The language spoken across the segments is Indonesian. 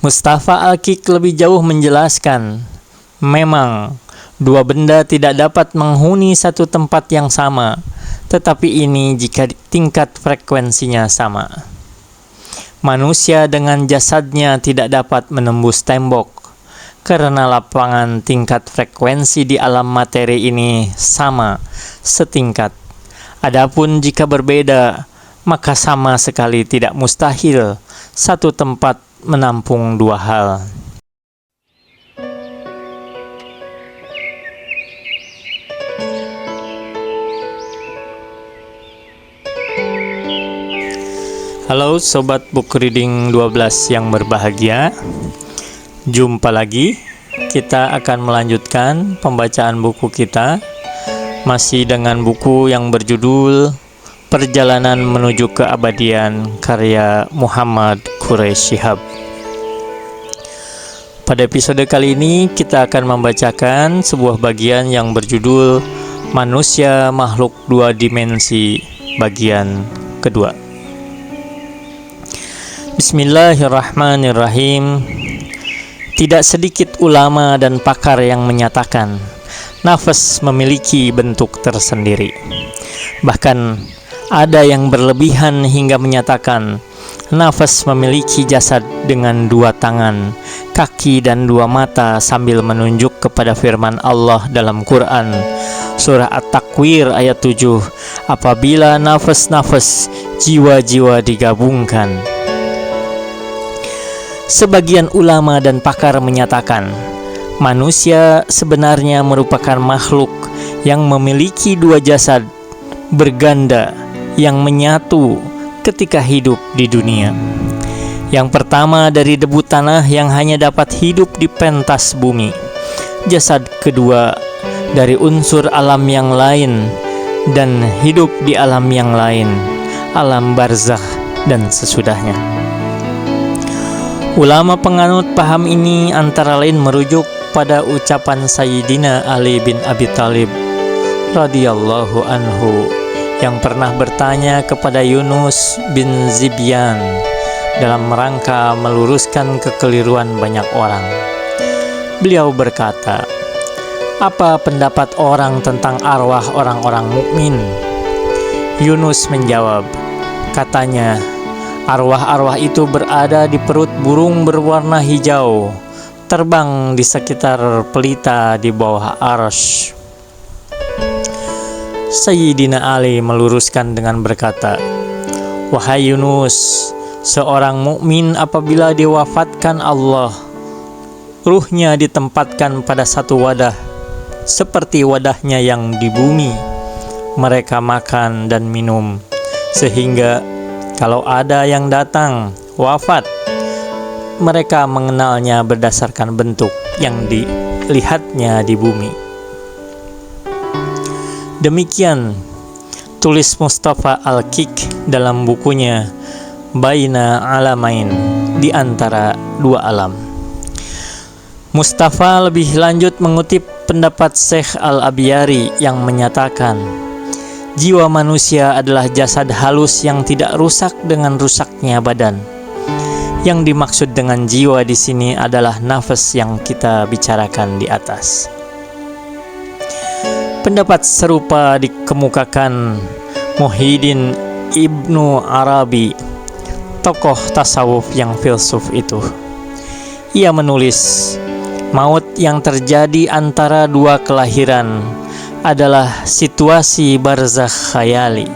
Mustafa Al-Kik lebih jauh menjelaskan, memang dua benda tidak dapat menghuni satu tempat yang sama, tetapi ini jika tingkat frekuensinya sama. Manusia dengan jasadnya tidak dapat menembus tembok, karena lapangan tingkat frekuensi di alam materi ini sama, setingkat. Adapun jika berbeda, maka sama sekali tidak mustahil satu tempat menampung dua hal. Halo Sobat Book Reading 12 yang berbahagia. Jumpa lagi. Kita akan melanjutkan pembacaan buku kita, masih dengan buku yang berjudul Perjalanan Menuju Keabadian karya Muhammad Quraish Shihab. Pada episode kali ini kita akan membacakan sebuah bagian yang berjudul Manusia Makhluk Dua Dimensi bagian kedua. Bismillahirrahmanirrahim. Tidak sedikit ulama dan pakar yang menyatakan nafas memiliki bentuk tersendiri. Bahkan ada yang berlebihan hingga menyatakan nafas memiliki jasad dengan dua tangan, kaki dan dua mata, sambil menunjuk kepada firman Allah dalam Quran Surah At-Takwir ayat 7, apabila nafas-nafas jiwa-jiwa digabungkan. Sebagian ulama dan pakar menyatakan manusia sebenarnya merupakan makhluk yang memiliki dua jasad berganda yang menyatu ketika hidup di dunia. Yang pertama dari debu tanah yang hanya dapat hidup di pentas bumi. Jasad kedua dari unsur alam yang lain dan hidup di alam yang lain, alam barzakh dan sesudahnya. Ulama penganut paham ini antara lain merujuk pada ucapan Sayyidina Ali bin Abi Thalib radhiyallahu anhu yang pernah bertanya kepada Yunus bin Zibyan dalam rangka meluruskan kekeliruan banyak orang. Beliau berkata, "Apa pendapat orang tentang arwah orang-orang mukmin?" Yunus menjawab, katanya, "Arwah-arwah itu berada di perut burung berwarna hijau, terbang di sekitar pelita di bawah arsy." Sayyidina Ali meluruskan dengan berkata, "Wahai Yunus, seorang mukmin apabila diwafatkan Allah, ruhnya ditempatkan pada satu wadah, seperti wadahnya yang di bumi. Mereka makan dan minum, sehingga kalau ada yang datang wafat, mereka mengenalnya berdasarkan bentuk yang dilihatnya di bumi." Demikian tulis Mustafa Al-Kik dalam bukunya Baina Alamain, di antara dua alam. Mustafa lebih lanjut mengutip pendapat Syekh Al-Abiyari yang menyatakan, jiwa manusia adalah jasad halus yang tidak rusak dengan rusaknya badan. Yang dimaksud dengan jiwa di sini adalah nafas yang kita bicarakan di atas. Pendapat serupa dikemukakan Muhyiddin Ibnu Arabi, tokoh tasawuf yang filsuf itu. Ia menulis, maut yang terjadi antara dua kelahiran adalah situasi barzakh khayali,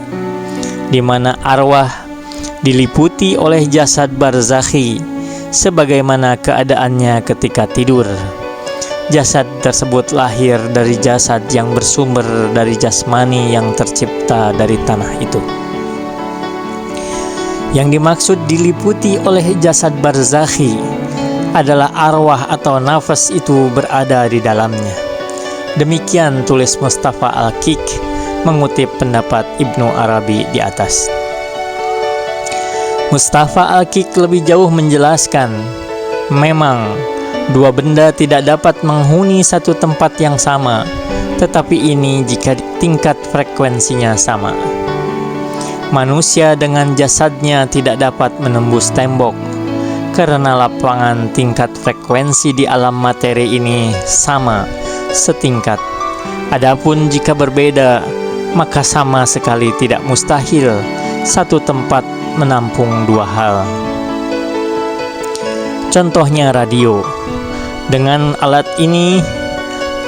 di mana arwah diliputi oleh jasad barzakhi sebagaimana keadaannya ketika tidur. Jasad tersebut lahir dari jasad yang bersumber dari jasmani yang tercipta dari tanah itu. Yang dimaksud diliputi oleh jasad barzakhi adalah arwah atau nafas itu berada di dalamnya. Demikian tulis Mustafa Al-Kik mengutip pendapat Ibnu Arabi di atas. Mustafa Al-Kik lebih jauh menjelaskan, memang dua benda tidak dapat menghuni satu tempat yang sama, tetapi ini jika tingkat frekuensinya sama. Manusia dengan jasadnya tidak dapat menembus tembok, karena lapangan tingkat frekuensi di alam materi ini sama, setingkat. Adapun jika berbeda, maka sama sekali tidak mustahil satu tempat menampung dua hal. Contohnya radio. Dengan alat ini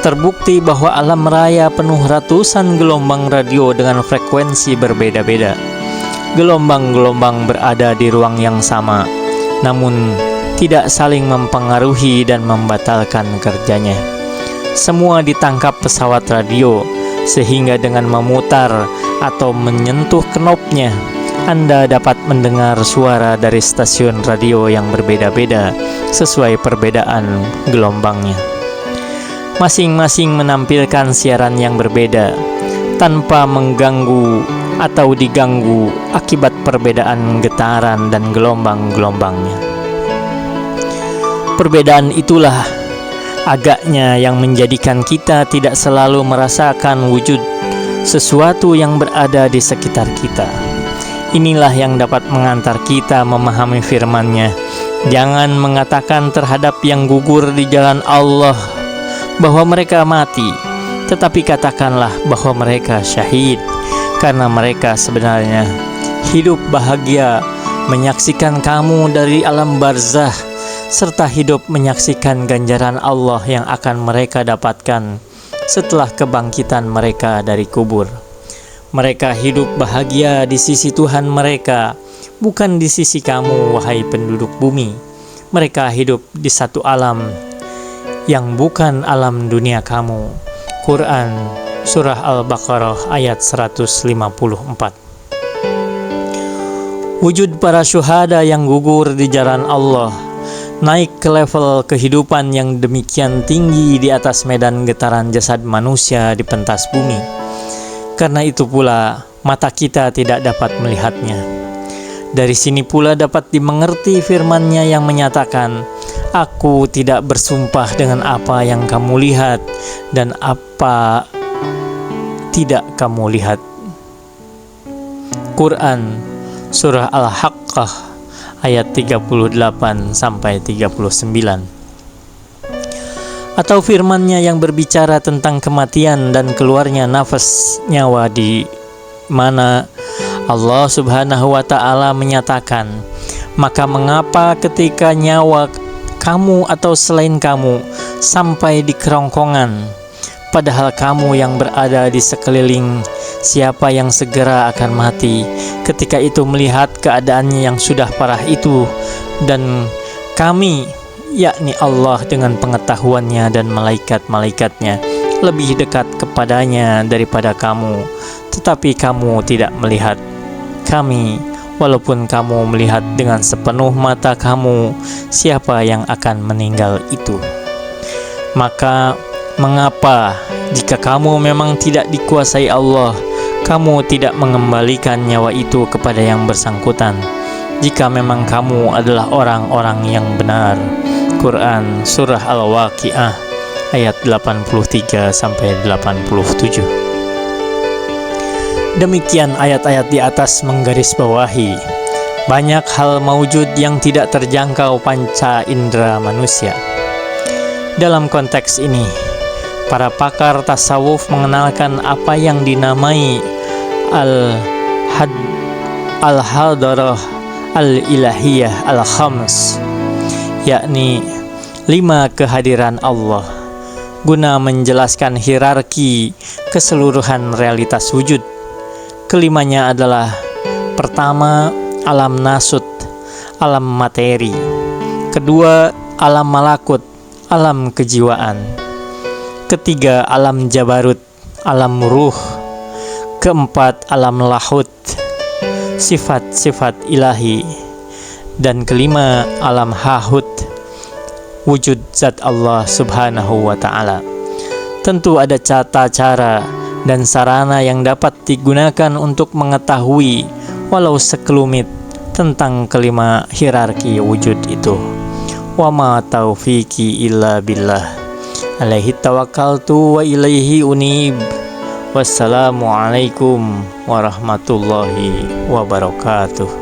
terbukti bahwa alam raya penuh ratusan gelombang radio dengan frekuensi berbeda-beda. Gelombang-gelombang berada di ruang yang sama, namun tidak saling mempengaruhi dan membatalkan kerjanya. Semua ditangkap pesawat radio, sehingga dengan memutar atau menyentuh knopnya, Anda dapat mendengar suara dari stasiun radio yang berbeda-beda sesuai perbedaan gelombangnya. Masing-masing menampilkan siaran yang berbeda, tanpa mengganggu atau diganggu akibat perbedaan getaran dan gelombang-gelombangnya. Perbedaan itulah agaknya yang menjadikan kita tidak selalu merasakan wujud sesuatu yang berada di sekitar kita. Inilah yang dapat mengantar kita memahami firman-Nya. Jangan mengatakan terhadap yang gugur di jalan Allah bahwa mereka mati, tetapi katakanlah bahwa mereka syahid, karena mereka sebenarnya hidup bahagia menyaksikan kamu dari alam barzah, serta hidup menyaksikan ganjaran Allah yang akan mereka dapatkan setelah kebangkitan mereka dari kubur. Mereka hidup bahagia di sisi Tuhan mereka, bukan di sisi kamu, wahai penduduk bumi. Mereka hidup di satu alam yang bukan alam dunia kamu. Quran Surah Al-Baqarah ayat 154. Wujud para syuhada yang gugur di jalan Allah naik ke level kehidupan yang demikian tinggi di atas medan getaran jasad manusia di pentas bumi. Karena itu pula mata kita tidak dapat melihatnya. Dari sini pula dapat dimengerti firman-Nya yang menyatakan, Aku tidak bersumpah dengan apa yang kamu lihat dan apa tidak kamu lihat. Quran Surah Al-Haqqah ayat 38-39. Atau firman-Nya yang berbicara tentang kematian dan keluarnya nafas nyawa, di mana Allah Subhanahu wa Ta'ala menyatakan, maka mengapa ketika nyawa kamu atau selain kamu sampai di kerongkongan, padahal kamu yang berada di sekeliling siapa yang segera akan mati, ketika itu melihat keadaannya yang sudah parah itu, dan kami, yakni Allah dengan pengetahuannya dan malaikat-malaikatnya lebih dekat kepadanya daripada kamu, tetapi kamu tidak melihat kami, walaupun kamu melihat dengan sepenuh mata kamu siapa yang akan meninggal itu. Maka mengapa jika kamu memang tidak dikuasai Allah, kamu tidak mengembalikan nyawa itu kepada yang bersangkutan, jika memang kamu adalah orang-orang yang benar. Quran Surah Al-Waqi'ah ayat 83-87. Demikian ayat-ayat di atas menggarisbawahi banyak hal maujud yang tidak terjangkau panca indera manusia. Dalam konteks ini, para pakar tasawuf mengenalkan apa yang dinamai al-hadarah al-ilahiyah al-khams, yakni 5 kehadiran Allah, guna menjelaskan hierarki keseluruhan realitas wujud. Kelimanya adalah: pertama, alam nasut, alam materi; kedua, alam malakut, alam kejiwaan; ketiga, alam jabarut, alam ruh; keempat, alam lahut, sifat-sifat ilahi; dan kelima, alam hahut, wujud zat Allah Subhanahu wa Ta'ala. Tentu ada tata cara dan sarana yang dapat digunakan untuk mengetahui walau sekelumit tentang kelima hierarki wujud itu. Wa ma taufiqi illa billah, alaihi tawakkaltu wa ilaihi unib. Wassalamualaikum warahmatullahi wabarakatuh.